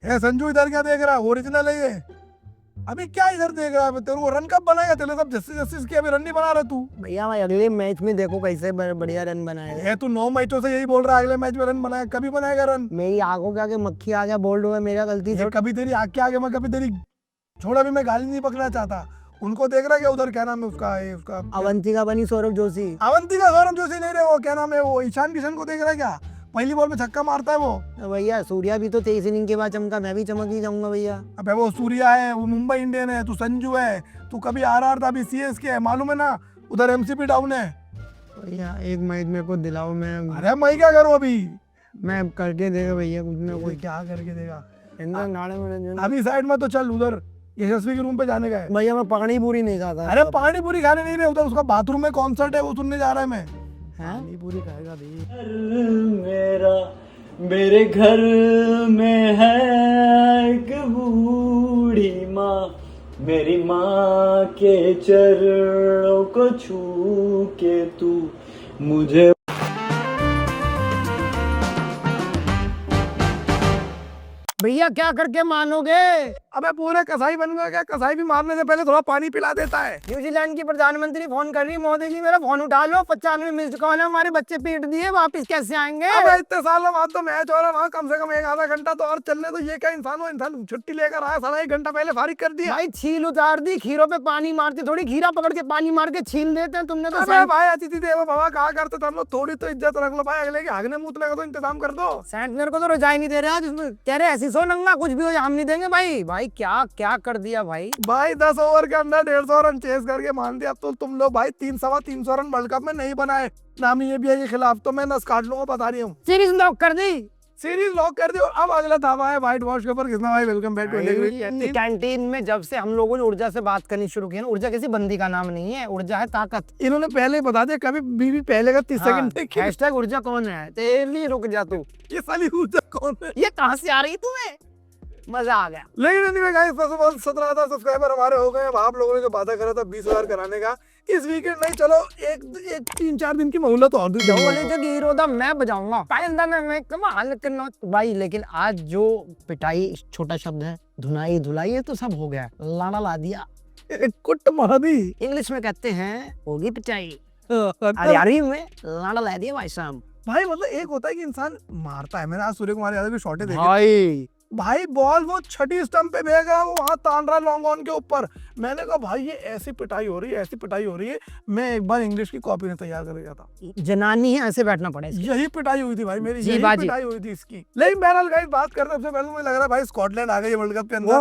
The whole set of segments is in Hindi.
है संजू इधर क्या देख रहा है? ओरिजिनल है ये। अभी क्या इधर देख रहा है? तेरे को रन कब बनाएगा? तेरे सब जस्टिस जस्टिस की अभी रन नहीं बना रहा तू। भैया भाई अगले मैच में देखो कैसे बढ़िया रन बनाएगा। है तू 9 मैचों से यही बोल रहा है अगले मैच में रन बनाएगा। कभी बनाएगा रन? मेरी आंखों के आगे मक्खी आ गया, बोल्ड हुआ, मेरा गलती से। कभी तेरी आग के आगे मैं कभी तेरी छोड़, अभी मैं गाली नहीं पकड़ना चाहता। उनको देख रहा है क्या उधर? क्या नाम है उसका? ये उसका अवंतिका बनी सौरभ जोशी। अवंतिका सौरभ जोशी नहीं रहे, वो क्या नाम है, वो ईशान किशन को देख रहा है क्या? पहली बॉल में छक्का मारता है वो। भैया सूर्या भी तो 23 इनिंग के बाद चमका, मैं भी चमक ही जाऊंगा भैया। अबे वो सूर्या है, वो मुंबई इंडियन है, तू संजू है, तू कभी आरआर था, अभी सीएसके है, मालूम है ना? उधर एमसीपी डाउन है। भैया एक मैच मेरे को दिलाओ, मैं अरे मैं क्या करूं अभी? मैं करके देगा भैया कुछ ना कोई कुछ। क्या करके देगा? इंदर नाड़े में अभी साइड में तो चल, उधर यशस्वी के रूम पे जाने का है। भैया मैं पानी पूरी नहीं खाता। अरे पानी पूरी खाने नहीं रहे, उधर उसका बाथरूम में कॉन्सर्ट है, वो सुनने जा रहा है मैं। पानी पूरी खाएगा भी। मेरा मेरे घर में है एक बूढ़ी माँ, मेरी माँ के चरणों को छू के तू मुझे भैया क्या करके मानोगे? अबे पूरे कसाई बन गया क्या? कसाई भी मारने से पहले थोड़ा पानी पिला देता है। न्यूजीलैंड की प्रधानमंत्री फोन कर रही है, मोदी जी मेरा फोन उठा लो, 95 मिस्ड कॉल है, हमारे बच्चे पीट दिए, वापस कैसे आएंगे? अबे इतने सालों बाद तो मैच हो रहा है, वहाँ कम से कम एक आधा घंटा तो और चलने। तो ये क्या इंसान, वो इंसान छुट्टी लेकर आया, साला 1 घंटा पहले फारिग कर दिया। भाई छील उतार दी, खीरों पे पानी मारते थोड़ी, खीरा पकड़ के पानी मार के छील देते हैं। तुमने तो अबे भाई अतिथि देवो भव कहा करते थे हम लोग, थोड़ी तो इज्जत रख लो भाई। अगले के आगने मूतने का तो इंतजाम कर दो। सेंट मेरे को तो रजाई नहीं दे रहा, जिसमें कह रहे ऐसी सो नंगा, कुछ भी हो हम नहीं देंगे। भाई भाई क्या क्या कर दिया भाई। भाई 10 ओवर के अंदर 150 रन चेस करके मान दिया। तो तुम लोग भाई 300 रन वर्ल्ड कप में नहीं बनाए, नामीबिया के खिलाफ, तो मैं नस काट लूंगा, बता रही हूँ। सीरीज लॉक कर दी, सीरीज लॉक कर दियो। अब अगला दावा है व्हाइट वॉश के ऊपर। किसना भाई? वेलकम बैक टू कैंटीन में जब से हम लोगों ने ऊर्जा से बात करनी शुरू की ना, ऊर्जा किसी बंदी का नाम नहीं है, ऊर्जा है ताकत। इन्होंने पहले ही बता दिया, कभी बीवी पहले का 30 सेकंड देखिए। हैशटैग ऊर्जा कौन है, तेरे लिए रुक जा तू। ये साली ऊर्जा कौन है? ये कहाँ से आ रही तुम्हें? मजा आ गया। लेकिन anyway guys, first of all 17,000 subscriber हमारे हो गए। अब आप लोगों ने जो वादा करा था 20,000 कराने का, इस वीकेंड नहीं, चलो एक 3-4 दिन की मोहलत और दी बोले तो हीरो दा मैं बजाऊंगा, पायंदा में मैं कमाल करना भाई। लेकिन आज जो पिटाई, छोटा शब्द है, धुनाई धुलाई, ये तो सब हो गया, लाना ला दिया। कुट मार दी। इंग्लिश में कहते हैं होगी पिटाई, हरियाणवी में लाना ला दिया भाई साहब। भाई मतलब एक होता है कि इंसान मारता है, मैंने आज सूर्य कुमार यादव की शॉटें देखी भाई भाई, बॉल वो छठी स्टंप पे भेज रहा है, वो वहां तान रहा है लॉन्ग ऑन के ऊपर। मैंने कहा भाई ये ऐसी पिटाई हो रही है, ऐसी पिटाई हो रही है। मैं एक बार इंग्लिश की कॉपी ने तैयार कर गया था, जनानी है, ऐसे बैठना पड़े। यही पिटाई हुई थी भाई मेरी, जी यही बाजी। पिटाई हुई थी इसकी। लेकिन बहरहाल गाइस, बात करते हैं सबसे पहले मुझे लग रहा है भाई स्कॉटलैंड आ गई है वर्ल्ड कप के अंदर।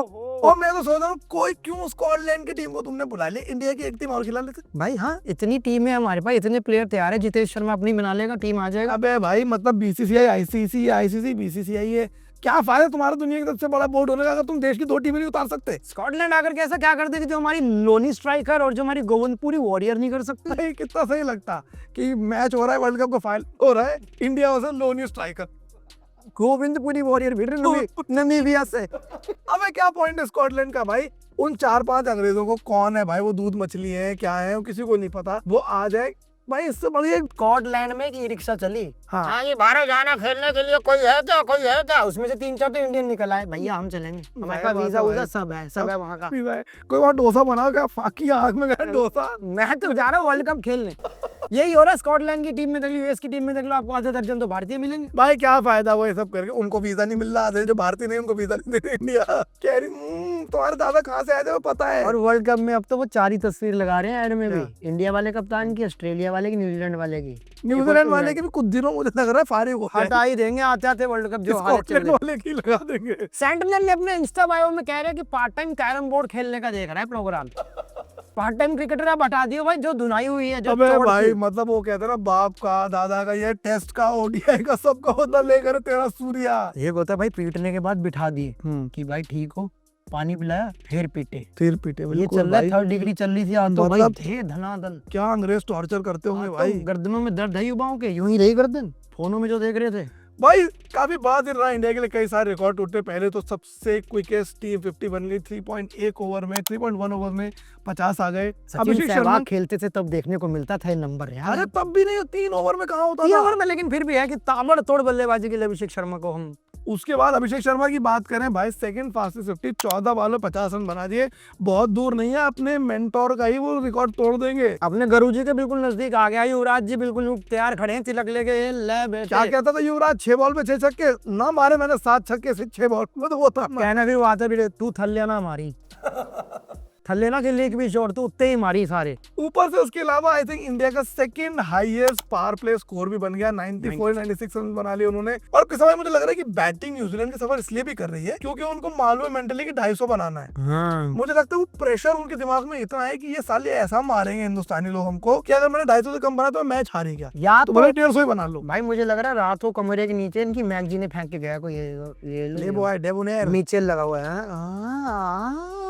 और मैं तो सोच रहा हूँ कोई क्यों स्कॉटलैंड की टीम को तुमने बुला लिया, इंडिया की एक टीम और खिला लेते। भाई हाँ, इतनी टीम है हमारे पास, इतने प्लेयर तैयार है, जितेश शर्मा अपनी बना लेगा, टीम आ जाएगा। अबे भाई मतलब बीसीसीआई, आईसीसी, आईसीसी, बीसीसीआई है, क्या फायदा तुम्हारा दुनिया की सबसे बड़ा बोर्ड होने का अगर तुम देश की 2 टीमें नहीं उतार सकते? स्कॉटलैंड आकर के ऐसा क्या कर देगी जो हमारी लोनी स्ट्राइकर और जो हमारी गोविंदपुरी वॉरियर नहीं कर सकती? भाई कितना सही लगता कि मैच हो रहा है, वर्ल्ड कप का फाइनल हो रहा है, India versus Loni striker, Govindpuri warrior भी नमीबिया से। अबे क्या पॉइंट है स्कॉटलैंड का भाई? उन 4-5 अंग्रेजों को कौन है भाई, वो दूध मछली है क्या है, वो किसी को नहीं पता, वो आ जाए भाई। इससे बढ़िया स्कॉटलैंड में एक ई रिक्शा चली, हाँ। ये बाहर जाना खेलने के लिए, कोई है क्या, कोई है क्या? उसमें से 3-4 तो इंडियन निकल आए। भैया हम चलेंगे, हमारे पास वीजा वूजा सब है, सब है वहाँ का। कोई वहाँ डोसा बनाओ क्या? फाकी आग में गया डोसा। मैं तो जा रहा हूँ वर्ल्ड कप खेलने। यही हो रहा है, स्कॉटलैंड की टीम में देख लो, यूएस की टीम में देख लो, आपको आधे दर्जन तो भारतीय मिलेंगे। भाई क्या फायदा वो ये सब करके, उनको वीजा नहीं मिल रहा, जो भारतीय नहीं उनको वीजा नहीं दे रहे इंडिया। कह रही तुम्हारे दादा कहाँ से आए थे वो पता है। और वर्ल्ड कप में अब तो वो 4 ही तस्वीर लगा रहे हैं ऐड में भी, इंडिया वाले कप्तान की, ऑस्ट्रेलिया वाले की, न्यूजीलैंड वाले की। न्यूजीलैंड वाले के भी कुछ दिनों मुझे लग रहा है फारिग हो गए। हटा ही देंगे आते आते वर्ल्ड कप, जो हालत चल स्कॉटलैंड रही है। वाले की लगा देंगे। सेंटिनल ने अपने इंस्टा बायो में कह रहे हैं कि पार्ट टाइम कैरम बोर्ड खेलने का देख रहा है प्रोग्राम। पार्ट टाइम क्रिकेटर आप हटा दियो भाई, जो धुनाई हुई है, जो अबे चोट भाई थी। मतलब वो कहते हैं ना, बाप का, दादा का, ये टेस्ट का, ओडीआई का, सबका बदला लेकर तेरा सूर्या। एक होता है भाई पीटने के बाद बिठा दिए कि भाई ठीक हो, पानी पिलाया, फिर पीटे। ये चल रहा है, 3rd डिग्री चल रही थी आज तो भाई, थे धनाधन। क्या अंग्रेज टॉर्चर करते होंगे भाई। गर्दनों में दर्द है युवाओं के, यूं ही रही गर्दन, फोनों में जो देख रहे थे। भाई काफी बात रहा, इंडिया के लिए कई सारे रिकॉर्ड टूटे। पहले तो सबसे क्विकेस्ट टीम 50 बन गई, 3.1 ओवर में, 3.1 ओवर में 50 आ गए। सचिन सहवाग खेलते थे तब देखने को मिलता था ये नंबर यार। अरे तब भी नहीं, 3 ओवर में कहाँ होता 3 था? ओवर में, लेकिन फिर भी है कि ताबड़तोड़ बल्लेबाजी के लिए अभिषेक शर्मा को हम उसके बाद अभिषेक शर्मा की बात करें भाई, सेकंड फास्टेस्ट 50, 14 बॉलों 50 रन बना दिए। बहुत दूर नहीं है, अपने मेंटोर का ही वो रिकॉर्ड तोड़ देंगे। अपने गुरुजी के बिल्कुल नजदीक आ गया। युवराज जी बिल्कुल तैयार खड़े हैं, तिलक लेके ले बेटे। क्या कहता था युवराज, 6 बॉल पे 6 छक्के ना मारे मैंने, 7 छक्के से 6 बॉल में, तो वो था कहना फिर वो आता भी तू थल्ले ना मारी थल्ले ना खेलने की भी शॉट तो उतने ही मारी सारे। ऊपर से उसके अलावा आई थिंक इंडिया का second highest power play score भी बन गया, 94-96 रन बना लिए उन्होंने। और किस समय मुझे लग रहा है कि बैटिंग न्यूजीलैंड के सफर इसलिए भी कर रही है क्योंकि उनको मालूम है मेंटली कि 250 बनाना है। मुझे लगता है वो प्रेशर उनके दिमाग में इतना है कि ये साले ऐसा मारेंगे हिंदुस्तानी लोग हमको कि अगर मैंने 250 से कम बना तो मैं मैच हार ही गया, या तो भले 150 ही बना लो। भाई मुझे लग रहा है रात को कमरे के नीचे इनकी मैगजी ने फेंक के गया कोई ये डेबोनेर नीचे लगा हुआ है।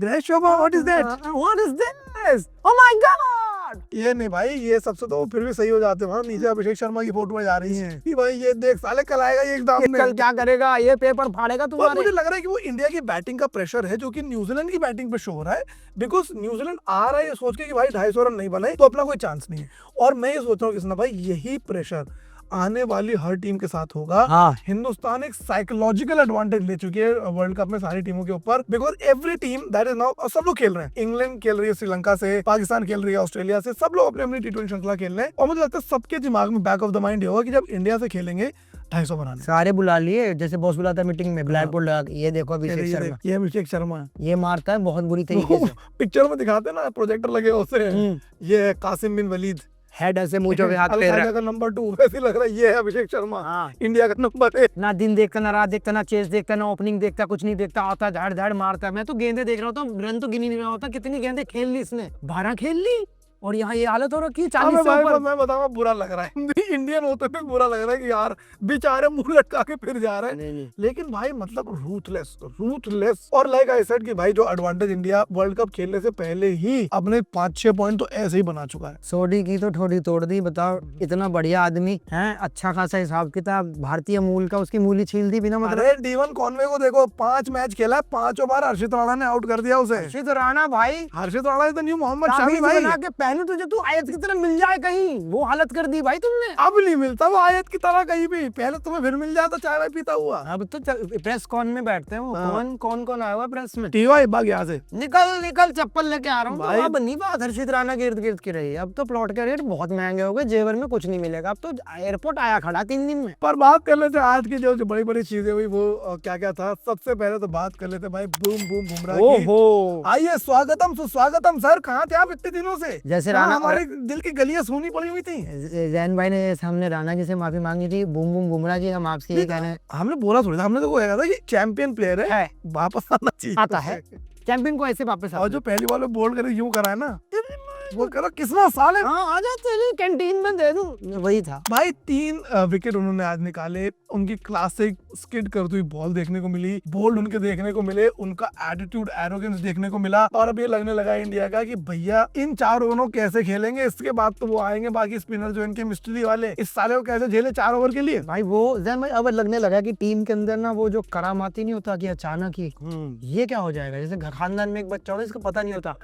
Dinesh Shobha, what is that? What is this? Oh my God! ये नहीं भाई, ये सबसे तो फिर भी सही हो जाते हैं। नीचे अभिषेक शर्मा की फोटो जा रही है कि भाई ये देख साले कल आएगा ये एग्जाम में, कल क्या करेगा, ये पेपर फाड़ेगा और तुम्हारे। मुझे लग रहा है कि वो इंडिया की बैटिंग का प्रेशर है जो कि न्यूजीलैंड की बैटिंग पे शो हो रहा है। बिकॉज न्यूजीलैंड आ रहा है ये सोच के कि भाई 250 रन नहीं बनाए तो अपना कोई चांस नहीं है। और मैं ये सोच रहा हूँ किसना भाई, यही प्रेशर आने वाली हर टीम के साथ होगा। हाँ। हिंदुस्तान एक साइकोलॉजिकल एडवांटेज ले चुकी है वर्ल्ड कप में सारी टीमों के ऊपर, because every team that is now, सब लोग खेल रहे हैं। इंग्लैंड खेल रही है श्रीलंका से, पाकिस्तान खेल रही है ऑस्ट्रेलिया से, सब लोग अपनी अपनी टी20 श्रृंखला खेल रहे हैं। और मुझे लगता है सबके दिमाग में बैक ऑफ द माइंड ये होगा कि जब इंडिया से खेलेंगे 250 बनाने। सारे बुला लिए, जैसे बॉस बुलाता है मीटिंग में, ब्लैक बोर्ड लगा के, ये देखो अभिषेक शर्मा, ये अभिषेक शर्मा है, ये मारता है बहुत बुरी तरीके से। पिक्चर में दिखाते हैं ना, प्रोजेक्टर लगे होते हैं, ये है कासिम बिन वलीद, हेड ऐसे मुंह पे हाथ फेर रहा है। का नंबर 2 वैसे लग रहा है, ये है अभिषेक शर्मा, हाँ। इंडिया का नंबर 1। ना दिन देखता, ना रात देखता, ना चेस देखता, ना ओपनिंग देखता, कुछ नहीं देखता, आता झाड़ झाड़ मारता है। मैं तो गेंदे देख रहा होता हूँ, रन तो गिन ही नहीं रहा होता, कितनी गेंदे खेल ली इसने, 12 खेल ली, और यहाँ ये हालत हो रखी है 40 से ऊपर। मैं बताऊंगा बुरा लग रहा है, इंडियन होते हुए बुरा लग रहा है कि यार बेचारे मुंह लटका के फिर जा रहे हैं। नहीं। लेकिन भाई मतलब रूथलेस और लाइक आई सेड कि भाई जो एडवांटेज इंडिया वर्ल्ड कप खेलने से पहले ही अपने 5-6 पॉइंट तो ऐसे ही बना चुका है। सोडी की तो ठोड़ी तोड़ दी। बताओ, इतना बढ़िया आदमी है, अच्छा खासा हिसाब किताब, भारतीय मूल का, उसकी मूली छील दी बिना मतलब। अरे डीवन कॉनवे को देखो, 5 मैच खेला, 5 बार हर्षित राणा ने आउट कर दिया उसे। हर्षित राणा भाई, Harshit Rana is the new Mohammed Shami भाई। बना के पहले तुझे तू आयत की तरह मिल जाए कहीं, वो हालत कर दी भाई तुमने। अब नहीं मिलता वो आयत की तरह कहीं भी, पहले तुम्हें फिर मिल जाता चाय वाय पीता हुआ। अब तो प्रेस कॉन में बैठते हैं वो। कौन आया हुआ प्रेस में? टीवाई भाग यहाँ से, निकल चप्पल लेके आ रहा हूँ। भाई। तो अब नहीं बात हर्षित राणा के इर्द गिर्द की रही। अब तो प्लॉट के रेट बहुत महंगे हो गए, जेवर में कुछ नहीं मिलेगा। अब तो एयरपोर्ट आया खड़ा 3 दिन में। पर बात कर लेते हैं आज की जो बड़ी बड़ी चीजें हुई, वो क्या था। सबसे पहले तो बात कर लेते हैं भाई बूम बुमराह की। ओहो, आइए, स्वागतम सुस्वागतम सर, कहाँ थे आप इतने दिनों से? जैसे हाँ, राणा हमारे दिल की गलियां सूनी पड़ी हुई थी। जैन भाई ने सामने राणा जी से माफी मांगी थी। बूम बुमराह जी, हम आपसे ये कहना हमने बोला थोड़ी था, हमने तो वो कहा था कि चैंपियन प्लेयर है, वापस आना चाहिए। आता है चैंपियन को ऐसे वापस। और जो पहली बॉल में बोल्ड करे यूं करा है ना, वो करो कितना साल है। हाँ, आ जा तेरी कैंटीन में दे दूं, वही था भाई। 3 विकेट उन्होंने आज निकाले, उनकी क्लासिक स्किड करती हुई बॉल देखने को मिली, बोल्ड उनके देखने को मिले, उनका एटीट्यूड एरोगेंस देखने को मिला। और अब ये लगने लगा इंडिया का कि भैया इन 4 ओवरों कैसे खेलेंगे, इसके बाद तो वो आएंगे बाकी स्पिनर जो इनके मिस्ट्री वाले, इस साले को कैसे झेले 4 ओवर के लिए। भाई। वो जैन भाई अब लगने लगा कि टीम के अंदर ना वो जो करामाती नहीं होता कि अचानक ही ये क्या हो जाएगा। जैसे खानदान में एक बच्चा हो, इसको पता नहीं होता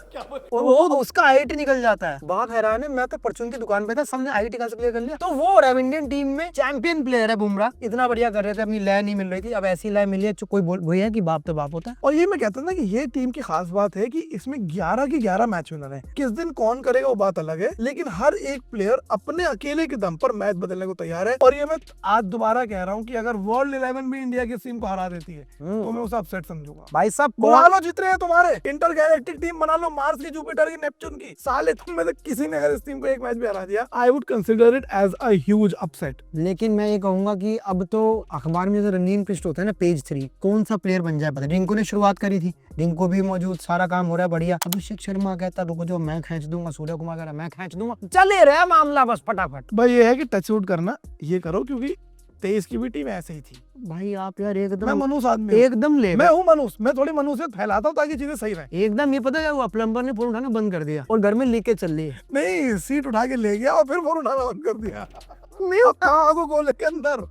और वो उसका आईटी निकल जाता है। बहुत हैरान है, मैं तो परचून की दुकान पे था, सबने आईटी का क्लियर कर लिया। तो वो और इंडियन टीम में चैंपियन प्लेयर है बुमराह, इतना बढ़िया कर रहे थे, अपनी लय नहीं मिल रही थी, अब ऐसी लय मिली है। कोई वही है कि बाप तो बाप होता है। और ये मैं कहता ना कि ये टीम की खास बात है कि इसमें 11 के 11 मैच विनर है। किस दिन कौन करेगा वो बात अलग है, लेकिन हर एक प्लेयर अपने अकेले के दम पर मैच बदलने को तैयार है। और ये मैं आज दोबारा कह रहा हूँ कि अगर वर्ल्ड 11 भी इंडिया की टीम को हरा देती है तो मैं उसे अपसेट समझूंगा। भाई सब बुला लो जितने हैं तुम्हारे, इंटर गैलेक्टिक टीम बना लो, मार्स की, जुपिटर की, नेपच्यून की, साले तुम में से किसी ने अगर इस टीम को एक मैच भी हरा दिया, I would consider it as a huge upset. लेकिन मैं ये कहूंगा कि अब तो अखबार में जो रंगीन पृष्ठ होता है ना, पेज 3, कौन सा प्लेयर बन जाए पता। रिंकू ने शुरुआत करी थी, रिंकू भी मौजूद, सारा काम हो रहा है बढ़िया। अभिषेक शर्मा कहता रुको जो मैं खींच दूंगा, सूर्य कुमार कह रहा मैं खींच दूंगा, चले रहा मामला बस फटाफट। भाई ये है कि टच आउट करना ये करो, क्योंकि 23 की भी टीम ऐसे ही थी। भाई आप यार एकदम, मैं मनुष्य आदमी हूं। एकदम ले, मैं हूँ मनुष्य, मैं थोड़ी मनुष्यत फैलाता हूँ ताकि चीजें सही रहे। एकदम। ये पता है हुआ, प्लम्बर ने फोन उठाना बंद कर दिया और घर में लीकेज चल रही है। नहीं, सीट उठा के ले गया और फिर फोन उठाना बंद कर दिया। मैं कहाँ आगो गोले के अंदर।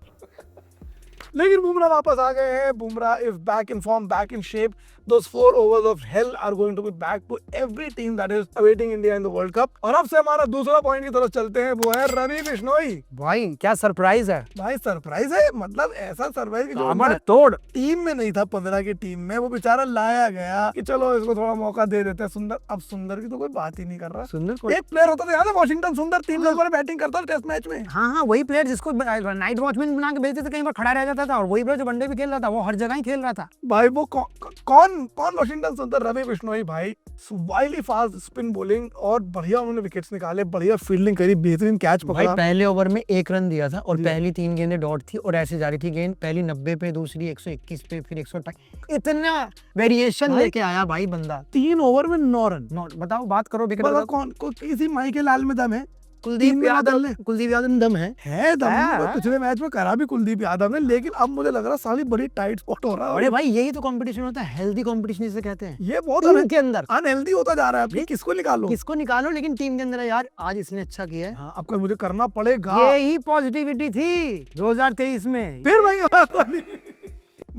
लेकिन बुमराह वापस आ गए हैं। Bumrah is back in form, back in shape. Those 4 overs of hell are going to be back to every team that is awaiting India in the World Cup. और अब से हमारा दूसरा पॉइंट की तरफ चलते हैं, वो है रवि बिश्नोई। भाई क्या सरप्राइज है, भाई सरप्राइज है, मतलब ऐसा सरप्राइज कि जो कमर तोड़। टीम में नहीं था, 15 की टीम में, वो बेचारा लाया गया कि चलो इसको थोड़ा मौका दे देते हैं। सुंदर, अब सुंदर की तो कोई बात ही नहीं कर रहा। सुंदर एक प्लेयर होता था याद है, वॉशिंगटन सुंदर, 3 नंबर बैटिंग करता था टेस्ट मैच में। हाँ, वही प्लेयर जिसको नाइट वॉचमैन बना के भेजते थे, कहीं पर खड़ा रह जाता था, और वही प्लेयर जो वनडे भी खेल रहा था, वो हर जगह ही खेल रहा था। भाई वो कौन वॉशिंगटन सुंदर, रवि बिश्नोई भाई। वाइली फास्ट स्पिन बॉलिंग और बढ़िया उन्होंने विकेट्स निकाले, बढ़िया फील्डिंग करी, बेहतरीन कैच भाई पकड़ा। पहले ओवर में 1 रन दिया था और पहली 3 गेंदें डॉट थी और ऐसे जा रही थी गेंद, पहली 90 पे, दूसरी 121 पे, फिर 128, इतना वेरिएशन लेके आया भाई बंदा। 3 ओवर में 9 रन। बताओ, बात करो विकेट। मतलब कौन किसी माई के लाल में दम है? कुलदीप यादव में दम है दम। पिछले मैच में करा भी कुलदीप यादव ने, लेकिन अब मुझे लग रहा है साली बड़ी टाइट स्पॉट हो रहा है। अरे भाई यही तो कंपटीशन होता है, हेल्दी कंपटीशन जिसे कहते हैं। ये बहुत के अंदर अनहेल्दी होता जा रहा है। अभी किसको निकालो, लेकिन टीम के अंदर है यार, आज इसने अच्छा किया है। हाँ, अब मुझे करना पड़ेगा। यही पॉजिटिविटी थी 2023 में। फिर भाई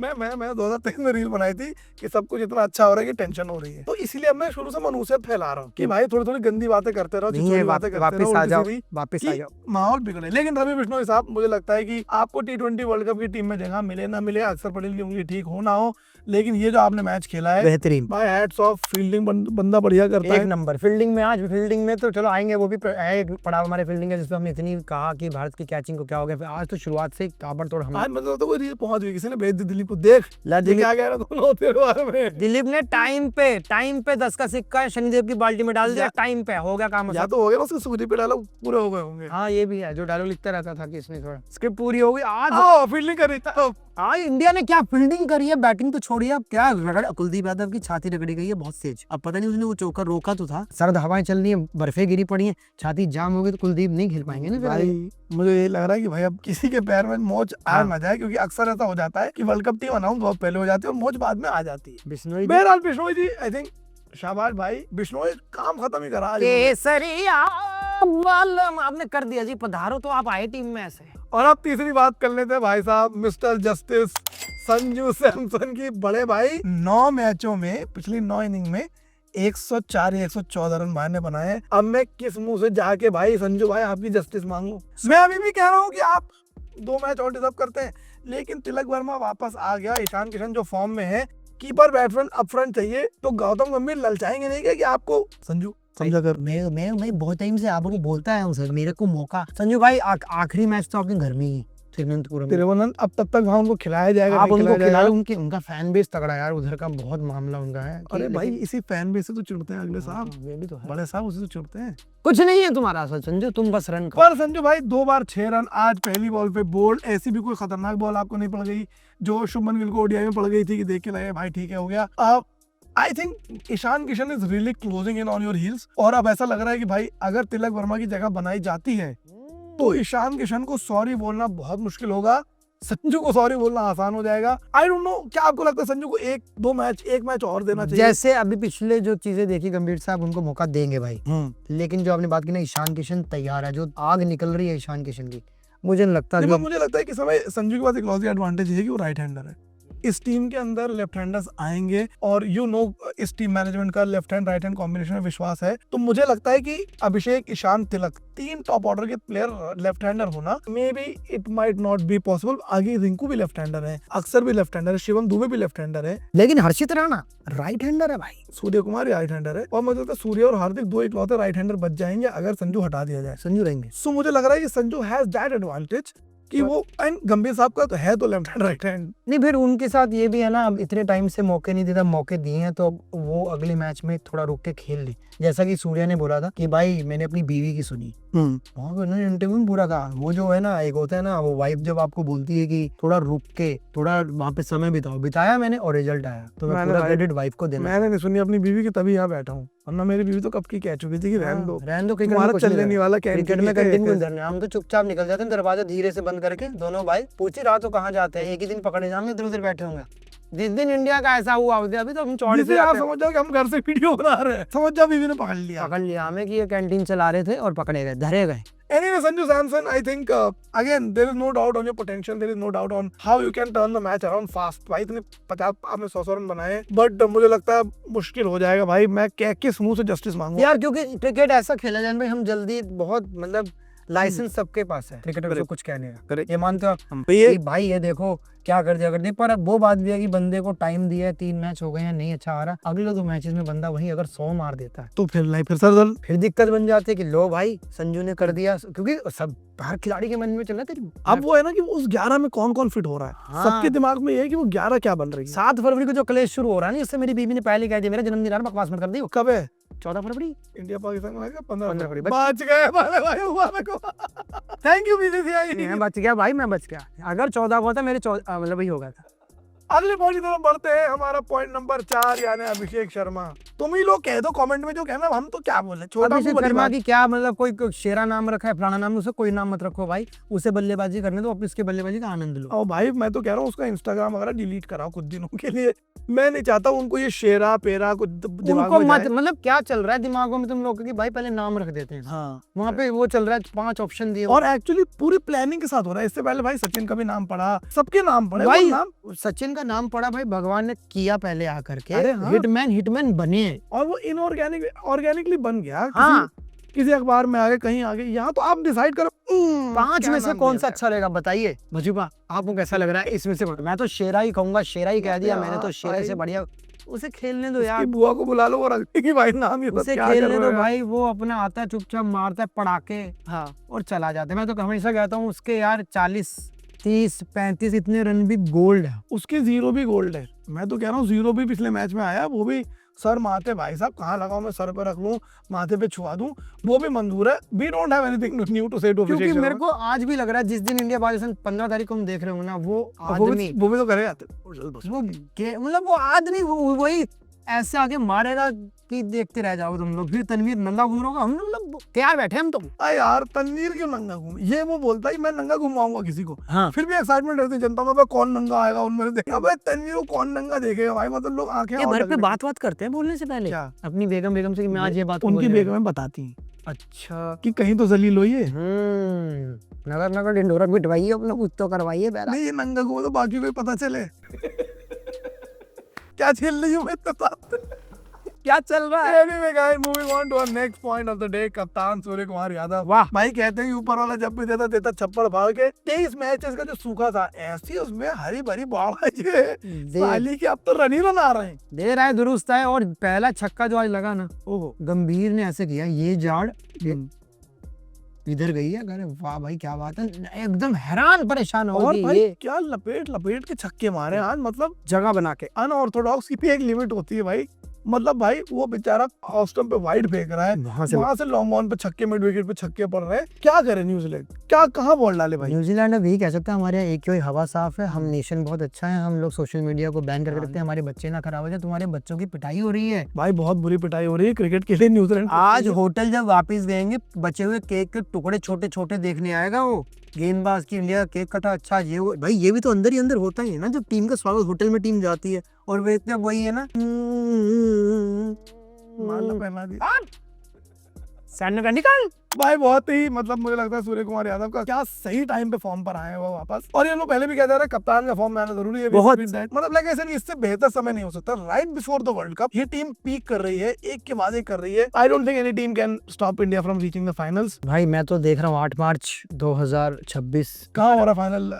मैं 2023 में रील बनाई थी कि सब कुछ इतना अच्छा हो रहा है कि टेंशन हो रही है, तो इसलिए अब मैं शुरू से मनुष्यत फैला रहा हूँ कि भाई थोड़ी थोड़ी गंदी बातें करते रहो, वापस आ जाओ, माहौल बिगड़े। लेकिन रवि बिश्नोई साहब, मुझे लगता है कि आपको T20 वर्ल्ड कप की टीम में जगह मिले ना मिले, अक्सर पटेल की उंगली ठीक हो ना हो, लेकिन ये जो आपने मैच खेला है बेहतरीन भाई, हैट्स ऑफ। फील्डिंग बंदा बढ़िया करता है, एक नंबर फील्डिंग में। आज फील्डिंग में तो चलो आएंगे, वो भी एक पड़ाव हमारे फील्डिंग है जिसपे हमने इतनी कहा कि भारत की कैचिंग को क्या हो गया। आज तो शुरुआत से ताबड़तोड़ हम, आज मतलब तो कोई रील पहुंच गई, किसी ने भेज दी दिलीप को, देख क्या कह रहा दोनों तेरे बारे में। दिलीप ने टाइम पे 10 का सिक्का शनिदेव की बाल्टी में डाल दिया, टाइम पे हो गया काम। या तो हो गया, उसके सूर्य पे डायलॉग पूरे हो गए होंगे। हाँ ये भी है, जो डायलॉग लिखता रहता था कि इसने थोड़ा स्क्रिप्ट पूरी हो गई। आज फील्डिंग कर रही था। आज इंडिया ने क्या फील्डिंग करी है, बैटिंग तो छोड़िए, अब क्या रगड़, कुलदीप यादव की छाती रगड़ी गई है बहुत तेज। अब पता नहीं उसने वो चौका रोका तो था, सर्द हवाएं चल रही है, बर्फे गिरी पड़ी है, छाती जाम हो गई, तो कुलदीप नहीं खेल पाएंगे ना भाई। मुझे ये लग रहा है कि भाई अब किसी के पैर में मोच आ ना जाए, क्योंकि अक्सर ऐसा हो जाता है कि वर्ल्ड कप टीम अनाउंस बहुत पहले हो जाती है और मोच बाद में आ जाती है। बहरहाल बिश्नोई जी, आई थिंक शाबाश भाई, बिश्नोई काम खत्म ही करा। केसरिया आपने कर दिया जी, पधारो तो आप आए टीम में ऐसे। और अब तीसरी बात कर लेते हैं भाई साहब, मिस्टर जस्टिस संजू सैमसन की। बड़े भाई 9 मैचों में, पिछली 9 इनिंग में 104 या 114 रन भाई ने बनाए। अब मैं किस मुंह से जाके भाई संजू भाई आपकी जस्टिस मांगू? मैं अभी भी कह रहा हूँ कि आप 2 मैच और डिजर्व करते हैं, लेकिन तिलक वर्मा वापस आ गया, ईशान किशन जो फॉर्म में है, कीपर बैट्समैन अप फ्रंट चाहिए, तो गौतम गंभीर ललचाएंगे नहीं क्या कि आपको? संजू समझा कर, मैं बहुत टाइम से आपको बोलता है सर, मेरे को मौका। संजू भाई आखिरी मैच तो आपके घर में ही, तिरुवनंतपुरम, अब तब तक वहाँ उनको खिलाया जाएगा, आप उनको खिलाओ। उनका फैन बेस तगड़ा यार, उधर का बहुत मामला उनका है। अरे भाई इसी फैन बेस से तो चिढ़ते हैं अगले साहब, ये भी तो है, बड़े साहब उसी से चिढ़ते हैं। कुछ नहीं है तुम्हारा असल संजू, तुम बस रन पर संजू भाई 2 बार 6 रन, आज पहली बॉल पे बोल्ड। ऐसी भी कोई खतरनाक बॉल आपको नहीं पड़ गई जो शुभमन गिल को ओडीआई में पड़ गई थी कि देख के लगे भाई ठीक है हो गया। अब I think Ishan Kishan is really closing in on your heels, और अब ऐसा लग रहा है कि भाई अगर तिलक वर्मा की जगह बनाई जाती है तो ईशान किशन को सॉरी बोलना बहुत मुश्किल होगा, संजू को सॉरी बोलना आसान हो जाएगा। आई डोंट नो, क्या आपको लगता है संजू को 1-2 मैच, 1 मैच और देना चाहिए? जैसे अभी पिछले जो चीजें देखी गंभीर साहब, उनको मौका देंगे भाई। लेकिन जो आपने बात की ना, ईशान किशन तैयार है, जो आग निकल रही है ईशान किशन की, मुझे लगता है कि समय संजू के पास एक लॉजिक एडवांटेज है कि वो राइट हैंडर है। इस टीम के अंदर लेफ्ट हैंडर्स आएंगे और इस टीम मैनेजमेंट का left hand right hand combination में विश्वास है, तो मुझे लगता है कि अभिषेक, ईशान, तिलक 3 टॉप ऑर्डर के प्लेयर लेफ्ट हैंडर होना, may be it might not be possible. आगे रिंकू भी लेफ्ट हैंडर है, अक्सर भी लेफ्ट हैंडर है, शिवम दुबे भी लेफ्ट हैंडर है, लेकिन हर्षित राणा राइट हैंडर है भाई, सूर्य कुमार राइट हैंडर है, और मुझे लगता है सूर्य और हार्दिक 2 इकलौते राइट हैंडर बच जाएंगे अगर संजू हटा दिया जाए। संजू रहेंगे, सो मुझे लग रहा है कि संजू हैज दैट एडवांटेज कि वो, एंड गंभीर साहब का तो है तो लेफ्ट हैंड राइट हैंड नहीं। फिर उनके साथ ये भी है ना, अब इतने टाइम से मौके नहीं देता, मौके दिए हैं तो वो अगले मैच में थोड़ा रुक के खेल ले। जैसा कि सूर्या ने बोला था कि भाई मैंने अपनी बीवी की सुनी, वहाँ पे उन्होंने इंटरव्यू में पूरा कहा, वो जो है ना, एक होता है ना, वो वाइफ जब आपको बोलती है कि थोड़ा रुक के थोड़ा वहाँ पे समय बिताया मैंने और रिजल्ट आया, तो मैं पूरा क्रेडिट वाइफ को देना। मैंने नहीं सुनी अपनी बीवी की, तभी यहाँ बैठा हूँ, वरना मेरी बीवी तो कब की कह चुकी थी कि रहने दो क्रिकेट चलने नहीं वाला, क्रिकेट में कंटिन्यू करना। हम तो चुपचाप निकल जाते हैं, दरवाजा धीरे से बंद करके, दोनों भाई पूछ ही रहा तो कहाँ जाते हैं, एक ही दिन पकड़े जाएंगे, इधर उधर बैठे होंगे। जिस दिन इंडिया का ऐसा हुआ अभी तो हम चौड़ी से आप समझ जाओ कि हम घर से वीडियो बना रहे हैं, समझ जाओ बीवी ने पकड़ लिया हमें कि ये कैंटीन चला रहे थे और पकड़े गए, धरे गए। Anyway, Sanju Samson, I think again there is no doubt on your potential. There is no doubt on how you can turn the match around fast. भाई इतने 50 आपने 100 रन बनाए, बट मुझे लगता है मुश्किल हो जाएगा भाई. मैं किस मुंह से जस्टिस मांगू यार, क्योंकि क्रिकेट ऐसा खेला जाए भाई, हम जल्दी बहुत मतलब लाइसेंस सबके पास है, क्रिकेटर को कुछ कहने का. ये मानते हो आप? कि भाई ये देखो क्या कर दिया पर अब वो बात भी है कि बंदे को टाइम दिया है, 3 मैच हो गए हैं, नहीं अच्छा आ रहा, अगले 2 मैचेस में बंदा वही अगर 100 मार देता है तो फिर नहीं, फिर सर फिर दिक्कत बन जाती है कि लो भाई संजू ने कर दिया, क्योंकि सब हर खिलाड़ी के मन में चल रहा है. अब वो है ना कि उस 11 में कौन कौन फिट हो रहा है. हाँ. सबके दिमाग में ये है कि वो 11 क्या बन रही है. 7 फरवरी को जो क्लेश शुरू हो रहा है ना, इससे मेरी बीवी ने पहले कह दिया मेरा जन्मदिन आ रहा, बकवास मत कर दी. कब है? 14 फरवरी इंडिया पाकिस्तान में 15 फरवरी. बच गए हमारे भाई मुबारक हो. Thank you BCCI. मैं बच गया भाई, मैं बच गया. अगर 14 को होता मेरे मतलब वही होगा था. अगले पॉइंट की तरफ बढ़ते हैं. हमारा पॉइंट नंबर 4 यानी अभिषेक शर्मा. तुम ही लोग कह दो कमेंट में जो कहना, हम तो क्या बोले. छोटा अभिषेक शर्मा की क्या मतलब, कोई शेरा नाम रखा है, फलाना नाम, उसे कोई नाम मत रखो भाई, उसे बल्लेबाजी करने दो, इसके बल्लेबाजी का आनंद लो. और भाई मैं तो कह रहा हूँ उसका इंस्टाग्राम वगैरह डिलीट कराओ कुछ दिनों के लिए. मैं नहीं चाहता उनको ये शेरा पेरा कुछ दिमाग उनको में मत जाए. मतलब क्या चल रहा है दिमागों में तुम लोगों की, भाई पहले नाम रख देते हैं. हाँ. वहाँ पे वो चल रहा है 5 ऑप्शन दिए, और एक्चुअली पूरी प्लानिंग के साथ हो रहा है. इससे पहले भाई सचिन का भी नाम पड़ा, सबके नाम पड़े. भाई वो नाम सचिन का नाम पड़ा भाई, भगवान ने किया पहले आकर के. अरे हाँ. हिटमैन बने, और वो ऑर्गेनिकली बन गया. हाँ. किसी अखबार में आगे कहीं आगे, यहाँ तो आप डिसाइड करो 5 क्या में से नाम कौन दिया सा जाए. अच्छा रहेगा बताइए. भजूपा आपको कैसा लग रहा है इसमें से? मैं तो शेरा ही कहूंगा, शेरा ही कह दिया मैंने तो, शेरे से बढ़िया उसे खेलने दो यार. उसकी बुआ को बुला लो और रख कि भाई नाम ये उसे क्या कर खेलने रहे दो हो यार. भाई, वो अपना आता है चुपचाप मारता है पड़ाके, हाँ. और चला जाता है. मैं तो हमेशा कहता हूँ उसके यार 40 30 35 इतने रन भी गोल्ड है. उसके 0 भी गोल्ड है. मैं तो कह रहा हूँ 0 भी पिछले मैच में आया, वो भी सर माथे. भाई साहब कहाँ लगाऊं मैं, सर पे रख लूं, माथे पे छुआ दूं, वो भी मंजूर है. We don't have anything new to say to Abhishek क्योंकि शर्मा. मेरे को आज भी लग रहा है जिस दिन इंडिया पाकिस्तान 15 तारीख को हम देख रहे हो ना, वो आदमी वो भी तो करेगा. मतलब वो आदमी वही ऐसे आगे मारेगा कि देखते रह जाओगे तुम लोग. फिर तनवीर नंगा घूम रहा होगा, हम लोग क्या बैठे हम तो. अरे यार तनवीर क्यों नंगा घूम, ये वो बोलता है मैं नंगा घुमाऊंगा किसी को. हाँ. फिर भी एक्साइटमेंट रहती है जनता में, कौन नंगा आएगा उनमें से देखा. अबे तनवीर को कौन नंगा देखेगा भाई, मतलब लोग आंखें ये और घर पे लगने- बात करते हैं बोलने से पहले क्या? अपनी बेगम से कि मैं आज ये बात उनकी बोलने बेगमें बताती हैं अच्छा कि कहीं तो जलील हो ये. नगर डिंडोरा बिठवाइए अपना, कुछ तो करवाइए पहला. नहीं ये नंगा घूमो तो बाकी को भी पता चले क्या खेल रही हूँ मैं तो साथ. क्या चल रहा है? Anyway guys, moving on to our next point of the day, कप्तान सूर्य कुमार यादव. वाह. भाई कहते हैं कि ऊपर वाला जब भी देता छप्पड़ फाड़ के. 23 मैचेस का जो सूखा था, ऐसी उसमें हरी भरी बाढ़ आई है साली की, अब तो रन ही रन आ रहे हैं. दे रहा है, दुरुस्त है. और पहला छक्का जो आज लगा ना, ओहो. गंभीर ने ऐसे किया, ये जाड़ इधर गई है. अरे वाह भाई क्या बात है, एकदम हैरान परेशान हो और गई. भाई ये क्या लपेट के छक्के मारे आज. मतलब जगह बना के. अनऑर्थोडॉक्स की भी एक लिमिट होती है भाई. मतलब भाई वो बेचारा ऑफ स्टंप पे वाइड फेंक रहा है, वहां से लॉन्ग ऑन पे छक्के, मिड विकेट पे छक्के पड़ रहे हैं. क्या करे न्यूजीलैंड, क्या कहाँ बॉल डाले भाई. न्यूजीलैंड अब यही कह सकते हैं हमारे यहाँ एक ही हवा साफ है, हम नेशन बहुत अच्छा है, हम लोग सोशल मीडिया को बैन करके रखते हैं, हमारे बच्चे ना खराब हो जाए. तुम्हारे बच्चों की पिटाई हो रही है भाई, बहुत बुरी पिटाई हो रही है क्रिकेट के लिए न्यूजीलैंड. आज. होटल जब वापस गएंगे, बचे हुए केक के टुकड़े छोटे छोटे देखने आएगा वो गेंदबाज की. इंडिया केक कटा, अच्छा ये वो भाई, ये भी तो अंदर ही अंदर होता ही है ना. जब टीम का स्वागत होटल में टीम जाती है और वे इतने वही है ना, माला पहना दिया सैन्य का निकाल. भाई. बहुत ही मतलब मुझे लगता है सूर्य कुमार यादव का क्या सही टाइम पे फॉर्म पर आए हैं वो वापस. और ये लोग पहले भी कहते रहे कप्तान का फॉर्म में आना जरूरी है. बहुत. मतलब लाइक ऐसे नहीं, इससे बेहतर समय नहीं हो सकता. Right before the world cup ये टीम पीक कर रही है, एक के बाद एक कर रही है. I don't think any team can stop India from reaching the finals. भाई मैं तो देख रहा हूँ 8 मार्च 2026 कहाँ हो रहा फाइनल,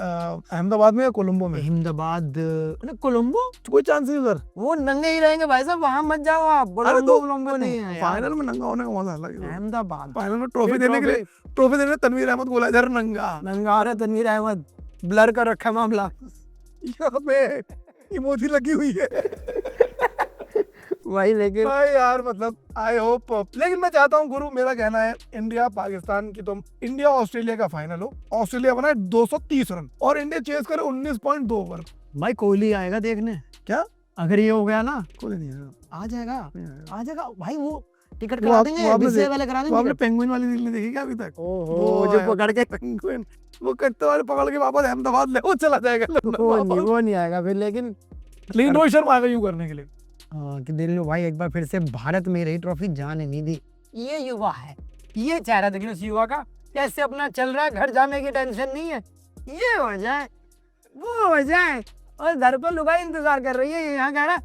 अहमदाबाद में या कोलंबो में? अहमदाबाद. कोलंबो कोई चांस नहीं उधर. वो नंगे ही रहेंगे भाई साहब, वहां मत जाओ आप. कोलंबो नहीं है यार. फाइनल में नंगा होने का मजा अलग है. अहमदाबाद फाइनल में ट्रॉफी देने के लिए, ट्रॉफी देने तनवीर अहमद बोला इधर नंगा. नंगा आ रहा है तनवीर अहमद, ब्लर कर रखा है मामला. यहाँ पे इमोजी लगी हुई है भाई लेकिन भाई यार. मतलब आई होप, लेकिन मैं चाहता हूँ गुरु, मेरा कहना है इंडिया पाकिस्तान की, तो इंडिया ऑस्ट्रेलिया का फाइनल हो. ऑस्ट्रेलिया बनाए 230 रन और इंडिया चेस करे 19.2 ओवर. भाई कोहली आएगा देखने. क्या? अगर ये हो गया ना, कोई नहीं आएगा. आ जाएगा आ जाएगा भाई. वो टिकट वो करा आप- देंगे, वो आपने बीसीसीआई देख- वाले करा वो आपने देंगे. पेंगुइन वाली रील नहीं देखी क्या अभी तक? ओहो जो पकड़ के. पेंगुइन वो कट्टे वाले पकड़ के वापस अहमदाबाद ले वो चला जाएगा. वो नहीं आएगा फिर. लेकिन रोहित शर्मा आएगा यूं करने के लिए. हाँ कि दिल भाई एक बार फिर से भारत में रही ट्रॉफी जाने नहीं दी. ये युवा है, ये चेहरा देखिए उस युवा का. कैसे अपना चल रहा है, घर जाने की टेंशन नहीं है, ये हो जाए वो हो जाए, और घर पर लुगाई इंतजार कर रही है, यहाँ कह रहा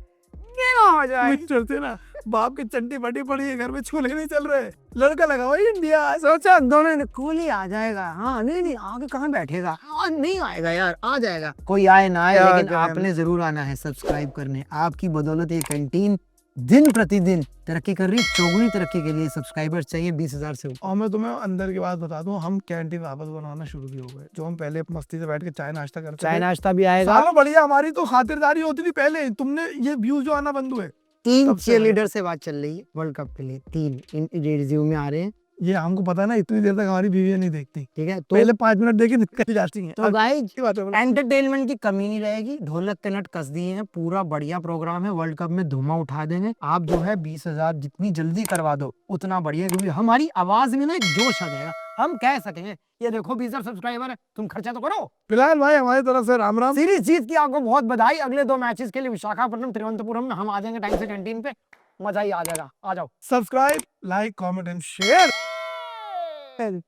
ये हो जाए। चलते ना, बाप की चंडी बटी पड़ी है घर में, छोले नहीं चल रहे, लड़का लगा हुआ है इंडिया। सोचा दोनों ने कूल ही आ जाएगा। हाँ नहीं नहीं, आगे कहाँ बैठेगा, नहीं आएगा यार, आ जाएगा, कोई आए ना आए, क्या लेकिन करें? आपने जरूर आना है सब्सक्राइब करने। आपकी बदौलत ये कैंटीन दिन प्रतिदिन तरक्की कर रही है, चौगुनी तरक्की के लिए सब्सक्राइबर्स चाहिए 20,000 से ऊपर। और मैं तुम्हें अंदर की बात बता दूं, हम कैंटीन वापस बनाना शुरू भी हो गए। जो हम पहले मस्ती से बैठ के चाय नाश्ता करते चाय थे, नाश्ता भी आएगा। सालों बढ़िया हमारी तो खातिरदारी होती थी पहले। तुमने ये व्यूज जो आना बंद हुए, 3 तब से चीयर लीडर से बात चल रही है वर्ल्ड कप के लिए, 3 इन रिज्यूम में आ रहे हैं, ये हमको पता ना, इतनी देर तक हमारी बीवी नहीं देखती, ठीक है। तो पहले 5 मिनट देखी निकल जाती है। तो गाइस अच्छी बात है बोलो। एंटरटेनमेंट की कमी नहीं रहेगी, ढोलक के नट कस दिए हैं, पूरा बढ़िया प्रोग्राम है, वर्ल्ड कप में धुआं उठा देंगे। आप जो है 20,000 जितनी जल्दी करवा दो उतना बढ़िया, क्योंकि हमारी आवाज में ना एक जोश आ जाएगा, हम कह सकेंगे ये देखो 20,000 सब्सक्राइबर है, तुम खर्चा तो करो। फिलहाल भाई हमारी तरफ से राम राम। सीरीज जीत की आपको बहुत बधाई। अगले 2 मैचेस के लिए विशाखापट्टनम तिरुवनंतपुरम में हम आ जाएंगे टाइम से कैंटीन पे, मजा ही आ जाएगा, आ जाओ। Subscribe, like, comment and share.